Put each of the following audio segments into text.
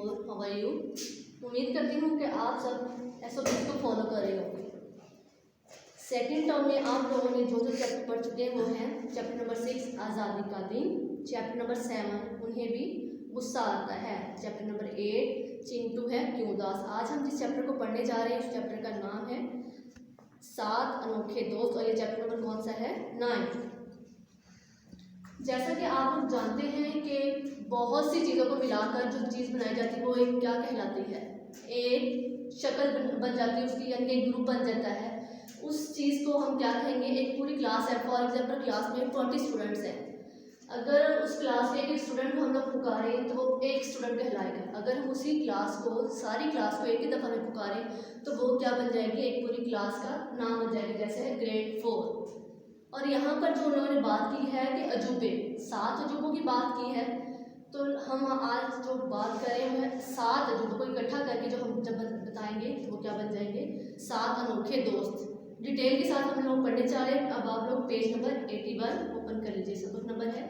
4 how are you. उम्मीद करती हूँ कि आप सब एसओपी को फॉलो कर रहे होंगे। सेकेंड टर्म में आप लोगों ने जो चैप्टर पढ़ चुके हैं वो हैं चैप्टर नंबर 6 आज़ादी का दिन, चैप्टर नंबर 7 उन्हें भी गुस्सा आता है, चैप्टर नंबर 8 चिंटू है क्यों उदास। आज हम जिस चैप्टर को पढ़ने जा रहे हैं उस चैप्टर का नाम है 7 अनोखे दोस्त और ये चैप्टर नंबर कौन सा है 9। जैसा कि आप लोग जानते हैं कि बहुत सी चीज़ों को मिलाकर जो चीज़ बनाई जाती है वो एक क्या कहलाती है, एक शक्ल बन जाती है उसकी, यानी एक ग्रुप बन जाता है। उस चीज़ को हम क्या कहेंगे, एक पूरी क्लास है, फॉर एग्जाम्पल क्लास में 20 स्टूडेंट्स हैं। अगर उस क्लास के एक स्टूडेंट को हम लोग पुकारें तो वो एक स्टूडेंट कहलाएगा। अगर हम उसी क्लास को सारी क्लास को एक ही दफ़ा में पुकारें तो वो क्या बन जाएगी, एक पूरी क्लास का नाम बन जाएगी, जैसे ग्रेड 4। और यहाँ पर जो उन्होंने बात की है कि अजूबे, 7 अजूबों की बात की है, तो हम आज जो बात करें वह 7 अजूबों को इकट्ठा करके जो हम जब बताएंगे तो वो क्या बन जाएंगे 7 अनोखे दोस्त। डिटेल के साथ हम लोग पढ़ने जा रहे हैं। अब आप लोग पेज नंबर 81 ओपन कर लीजिए। सबक नंबर है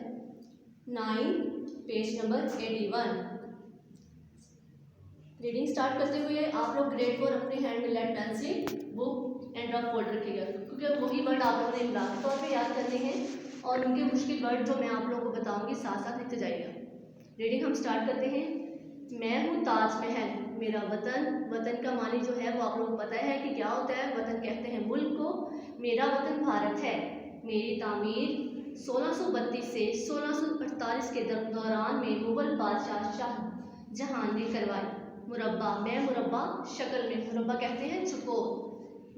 9, पेज नंबर 81। रीडिंग स्टार्ट करते हुए आप लोग ग्रेड 4 अपने हैंड में lead pencil book and drop fold रखिएगा, क्योंकि वही वर्ड आप लोगों ने इमला के तौर पर याद करने हैं और उनके मुश्किल वर्ड जो मैं आप लोगों को बताऊंगी साथ साथ लिखते जाइएगा। रीडिंग हम स्टार्ट करते हैं। मैं हूँ ताजमहल मेरा वतन। वतन का मानी जो है वो आप लोगों को पता है कि क्या होता है। वतन कहते हैं मुल्क को। मेरा वतन भारत है। मेरी तामीर 1632 से 1648 के दौरान में मुग़ल बादशाह शाहजहां ने करवाई। मुरब्बा, मैं मुरब्बा शक्ल में, मुरब्बा कहते हैं चौकोर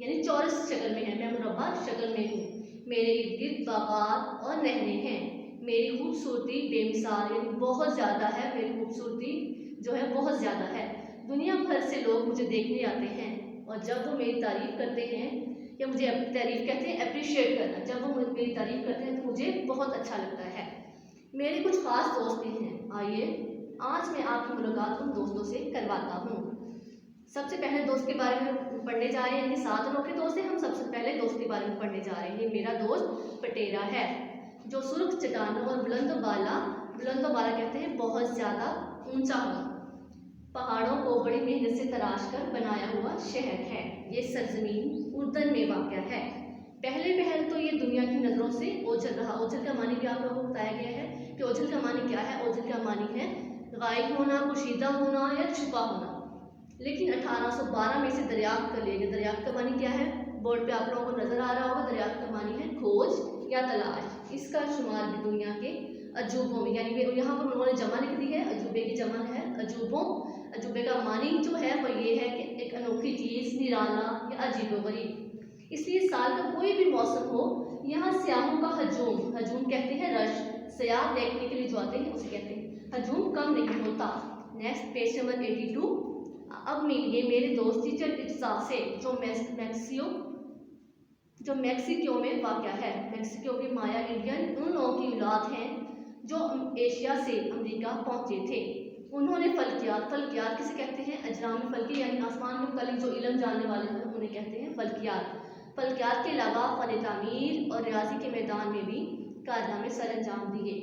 यानी चौरस शक्ल में है, मैं मुरब्बा शक्ल में हूँ। मेरे इर्द गिर्द बागात और नहरें हैं। मेरी खूबसूरती बेमिसाल यानी बहुत ज़्यादा है, मेरी खूबसूरती जो है बहुत ज़्यादा है। दुनिया भर से लोग मुझे देखने आते हैं और जब वो मेरी तारीफ़ करते हैं, या मुझे तारीफ़ कहते हैं अप्रिशिएट करना, जब वो मेरी तारीफ़ करते हैं तो मुझे बहुत अच्छा लगता है। मेरे कुछ ख़ास दोस्त भी हैं। आइए आज मैं आपकी मुलाकात उन दोस्तों से करवाता हूँ। सबसे पहले दोस्त के बारे में पढ़ने जा रहे हैं। ये 7 अनोखे दोस्त हैं। हम सबसे पहले दोस्त के बारे में पढ़ने जा रहे हैं। ये मेरा दोस्त पटेरा है जो सुर्ख चट्टानों और बुलंदोबाला कहते हैं बहुत ज़्यादा ऊंचा हो, पहाड़ों को बड़ी मेहनत से तराश कर बनाया हुआ शहर है। ये सरजमीन उर्दन में वाक़या है। पहले तो ये दुनिया की नज़रों से ओझल रहा। ओझल का मानी भी आप लोगों को बताया गया है कि ओझल का मानी क्या है। ओझल का मानी है गायब होना, पोशीदा होना या छुपा होना। लेकिन 1812 में इसे दरियाफ्त कर लिया गया। दरियाफ्त का मानी क्या है, बोर्ड पे आप लोगों को नज़र आ रहा होगा। दरियाफ्त का मानी है खोज या तलाश। इसका शुमार भी दुनिया के अजूबों में, यानी कि यहाँ पर उन्होंने जमा लिख दी है, अजूबे की जमा है अजूबों। अजूबे का मानी जो है वो ये है कि एक अनोखी चीज़, निराला या अजीबोगरीब। इसलिए साल का कोई भी मौसम हो, यहाँ सयाहों का हजूम, हजूम कहते हैं रश, सयाह देखने के लिए जो आते हैं उसे कहते हैं, हजूम कम नहीं होता। Next page number 82। अब मिलिए मेरे दोस्त टीचर इट्सा से जो मैक्सिको में वाक़या है। मैक्सिको के माया इंडियन उन लोगों की औलाद हैं जो एशिया से अमेरिका पहुँचे थे। उन्होंने फल्कियात किसे कहते हैं, अजराम फल्की यानी आसमान में मुतालिक जो इल्म जानने वाले हैं उन्हें कहते हैं फल्कियात के अलावा फ़न तामीर और रियाजी के मैदान में भी कारनामे सर अंजाम दिए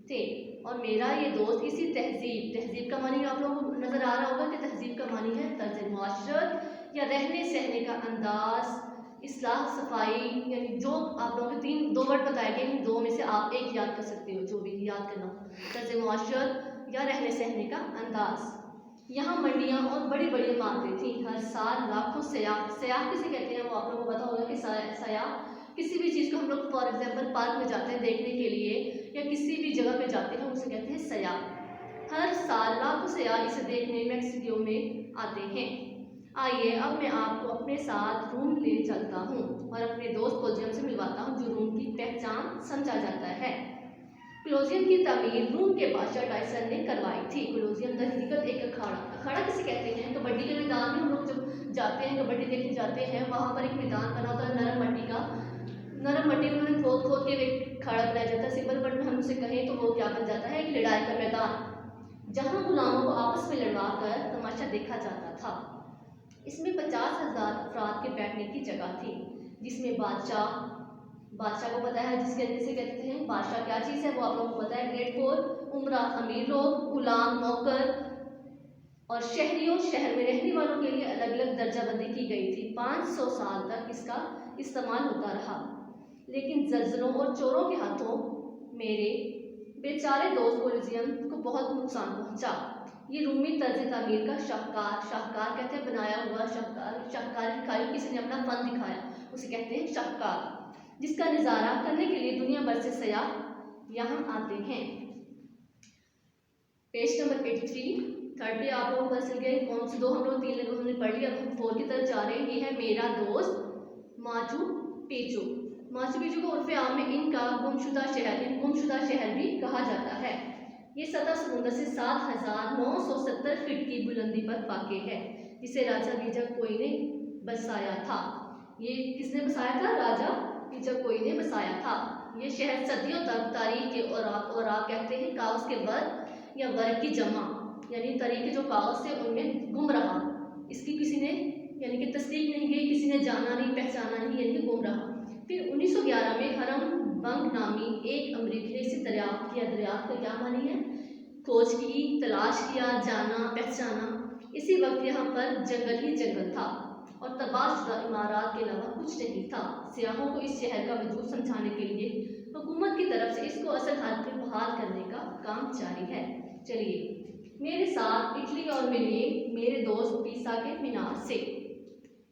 थे। और मेरा ये दोस्त इसी तहजीब का मानी आप लोगों को नज़र आ रहा होगा कि तहजीब का मानी है तर्ज मुआशरत या रहने सहने का अंदाज़, इस्लाह सफाई, यानी जो आप लोगों के 2 वर्ड बताए गए, इन 2 में से आप एक याद कर सकते हो, जो भी याद करना हो। तर्ज मुआशरत या रहने सहने का अंदाज़। यहाँ मंडियाँ और बड़ी बड़ी इमारतें थीं। हर साल लाखों सयाह किसे कहते हैं वो आप लोगों को पता होगा कि सयाह किसी भी चीज़ को हम लोग फॉर एग्जाम्पल पार्क में जाते हैं देखने के लिए या किसी भी जगह पे जाते हैं उसे कहते हैं सयाह। हर साल लाखों सयाह इसे देखने मैक्सिको में आते हैं। आइए अब मैं आपको अपने साथ रूम ले चलता हूँ और अपने दोस्त कोलोजियम से मिलवाता हूँ जो रूम की पहचान समझा जाता है। कोलोजियम की तामीर रूम के बादशाह टाइसन ने करवाई थी। कोलोजियम दर हकीकत एक अखाड़ा किसे कहते हैं, कबड्डी के मैदान में हम लोग जब जाते हैं कबड्डी देखने जाते हैं, वहाँ पर एक मैदान बना होता है नरम मट्टी का। नरम मट्टी उन्होंने खोद के एक अखाड़ा बनाया जाता है। सिंपल वर्ड में हम उसे कहें तो वो क्या बन जाता है, एक लड़ाई का मैदान जहाँ गुलामों को आपस में लड़वा कर तमाशा देखा जाता था। इसमें 50,000 अफराद के बैठने की जगह थी, जिसमें बादशाह को पता है जिसे कहते हैं बादशाह क्या चीज़ है वो आप लोगों को पता है। ग्रेड 4 उमरा अमीर लोग, गुलाम, नौकर, और शहरियों शहर में रहने वालों के लिए अलग अलग दर्जाबंदी की गई थी। 500 साल तक इसका इस्तेमाल होता रहा, लेकिन जल्जलों और चोरों के हाथों मेरे बेचारे दोस्त कोलिजियम को बहुत नुकसान पहुंचा। ये रूमी तर्ज तामीर का शाहकार कहते हैं बनाया हुआ शाहकार दिखाई, किसी ने अपना फन दिखाया, उसे कहते हैं शाहकार, जिसका नज़ारा करने के लिए दुनिया भर से सयाह यहाँ आते हैं। पेज नंबर 83, थर्ड पे आप लोगों को पता चल गया कौन से दो हम लोग 3 हमने पढ़ लिया। अब हम 4 की तरफ जा रहे हैं। ये है मेरा दोस्त माचू पिचू। माचू पिचू को उर्फ आम में इनका गुमशुदा शहर भी कहा जाता है। ये सतह समुद्र से 7,970 फीट की बुलंदी पर वाक़ है, जिसे राजा बीजाकोई ने बसाया था। ये किसने बसाया था? राजा बीजाकोई ने बसाया था। ये शहर सदियों तक तारीख के औराक कहते हैं, कागज के वर्ग या वर्ग की जमा, यानी तारीख के जो कागज थे उनमें गुम रहा। इसकी किसी ने यानी कि तस्दीक नहीं की, किसी ने जाना नहीं पहचाना नहीं, यानी कि गुम रहा। फिर 1911 में हरम बंग नामी एक अमरीकी ने इसे दरियाफ्त किया। दरियाफ्त का क्या मानी है? खोज की, तलाश किया, जाना पहचाना। इसी वक्त यहाँ पर जंगल ही जंगल था और तबाहशुदा इमारत के अलावा कुछ नहीं था। सियाहों को इस शहर का वजूद समझाने के लिए हुकूमत की तरफ से इसको असल हालत में बहाल करने का काम जारी है। चलिए मेरे साथ इटली और मिलिए मेरे दोस्त पीसा के मीनार से।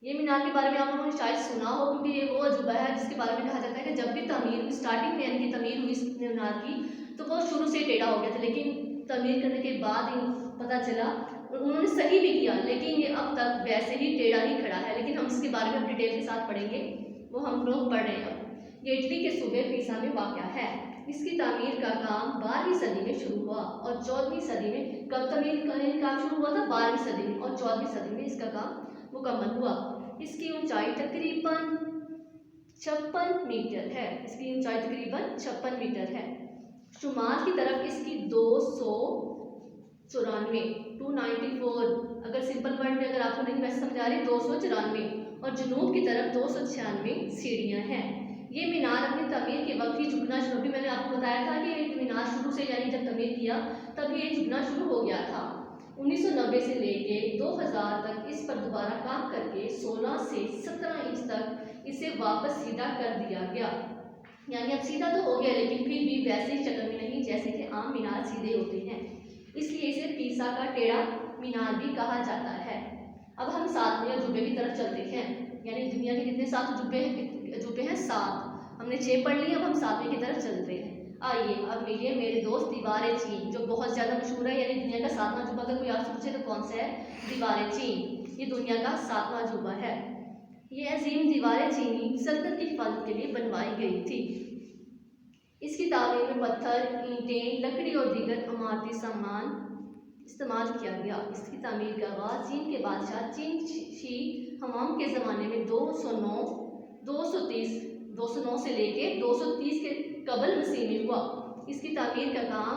ये मीनार के बारे में आप लोगों ने शायद सुना हो, क्योंकि ये वो अजूबा है जिसके बारे में कहा जाता है कि जब भी तमीर स्टार्टिंग में यानी कि तमीर हुई इस मीनार की, तो वो शुरू से टेढ़ा हो गया था, लेकिन तमीर करने के बाद ही पता चला उन्होंने सही भी किया, लेकिन ये अब तक वैसे ही टेढ़ा ही खड़ा है। लेकिन हम इसके बारे में डिटेल के साथ पढ़ेंगे, वो हम लोग पढ़ रहे हैं। ये इटली के सूबे पीसा में वाक़या है। इसकी तामीर का काम 12वीं सदी में शुरू हुआ और 14वीं सदी में कब तमीर का काम शुरू हुआ था? 12वीं सदी में, और 14वीं सदी में इसका काम मुकम्मल हुआ। इसकी ऊंचाई तकरीबन 56 मीटर है। इसकी ऊंचाई तकरीबन 56 मीटर है। शुमाल की तरफ इसकी 294, अगर सिंपल वर्ड में अगर आपको नहीं वैसे समझा रही, 294, और जुनूब की तरफ 296 सीढ़ियाँ हैं। ये मीनार अपनी तमीर के वक्त ही झुकना शुरू, भी मैंने आपको बताया था कि मीनार शुरू से यानी जब तमीर किया तब ये झुकना शुरू हो गया था। 1990 से लेके 2000 तक इस पर दोबारा काम करके 16 से 17 इंच तक इसे वापस सीधा कर दिया गया। यानी अब सीधा तो हो गया, लेकिन फिर भी वैसे ही शक्ल में नहीं जैसे कि आम मीनार सीधे होते हैं, इसलिए इसे पीसा का टेढ़ा मीनार भी कहा जाता है। अब हम 7वें अजूबे की तरफ चलते हैं। यानी दुनिया के कितने 7 अजूबे हैं? 7। हमने 6 पढ़ लिए, अब हम 7वें की तरफ चलते हैं। आइए अब मिलिए मेरे दोस्त दीवार चीन, जो बहुत ज़्यादा मशहूर है। यानी दुनिया का 7वां अजूबा अगर कोई आपसे पूछे तो कौन सा है? दीवार चीन। ये दुनिया का 7वां अजूबा है। ये अजीम दीवार चीनी सल्तनत की हिफाजत के लिए बनवाई गई थी। इसकी तामीर में पत्थर, ईंटें, लकड़ी और दीगर इमारती सामान इस्तेमाल किया गया। इसकी तामीर का आगाज़ चीन के बादशाह चीन शी हुआंग के ज़माने में 209 से लेके 230 के कबल मसीह में हुआ। इसकी तामीर का काम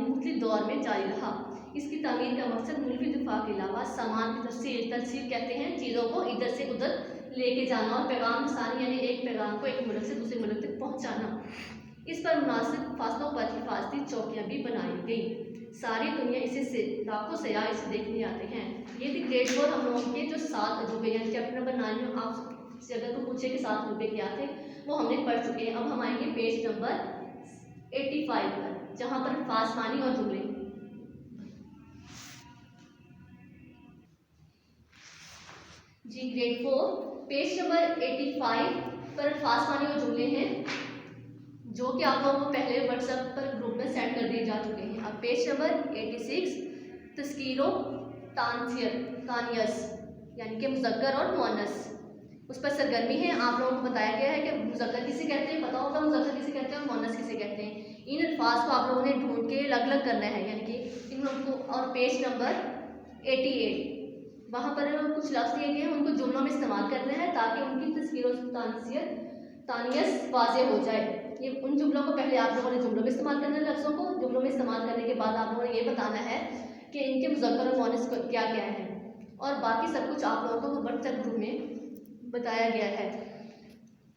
मुख्तलिफ दौर में जारी रहा। इसकी तामीर का मकसद मुल्की दिफा के अलावा सामान की तस्सीर कहते हैं, चीज़ों को इधर से उधर लेके जाना और पैगाम रसानी, यानी एक पैगाम को एक मुल्क से दूसरे मुल्क तक पहुँचाना। इस पर मुनासिब फासलों पर हिफाजती चौकियाँ भी बनाई गई। सारी दुनिया इसे लाखों सयाह इसे देखने आते हैं। ये थी ग्रेड 4 हम लोगों के जो 7 अजूबे, यानी चैप्टर नंबर 9 में आप अगर तो पूछे कि 7 अजूबे क्या थे, वो हमने पढ़ चुके हैं। अब हम आएंगे पेज नंबर 85 पर, जहाँ पर फासमानी और जुमले। जी ग्रेड 4 पेज नंबर 85 पर फासमानी और जुमले हैं, जो कि आप लोगों को पहले व्हाट्सएप पर ग्रुप में सेंड कर दिए जा चुके हैं। अब पेज नंबर 86 तस्कीरो तानियस, यानी कि मुज़क्कर और मुअन्नस, उस पर सरगर्मी है। आप लोगों को बताया गया है कि मुज़क्कर किसे कहते हैं, पता होगा मुज़क्कर किसे कहते हैं और मुअन्नस किसे कहते हैं। इन अल्फाज को आप लोगों ने ढूंढ के अलग अलग करना है, यानी कि इन लोगों को। और पेज नंबर 88 वहाँ पर कुछ लफ्ज़ दिए गए हैं, उनको जुमलों में इस्तेमाल करना है ताकि उनकी तस्कीरो तानियस वाज़ेह हो जाए। ये उन जुमलों को पहले आप लोगों ने जुमलों में इस्तेमाल करना है, लफ्ज़ों को जुमलों में इस्तेमाल करने के बाद आप लोगों ने ये बताना है कि इनके मुज़क्कर और मुअन्नस क्या क्या है, और बाकी सब कुछ आप लोगों को व्हाट्सएप ग्रुप में बताया गया है।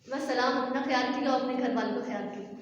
वस्सलाम, अपना ख्याल रखिएगा और अपने घर वालों का ख्याल रखिएगा।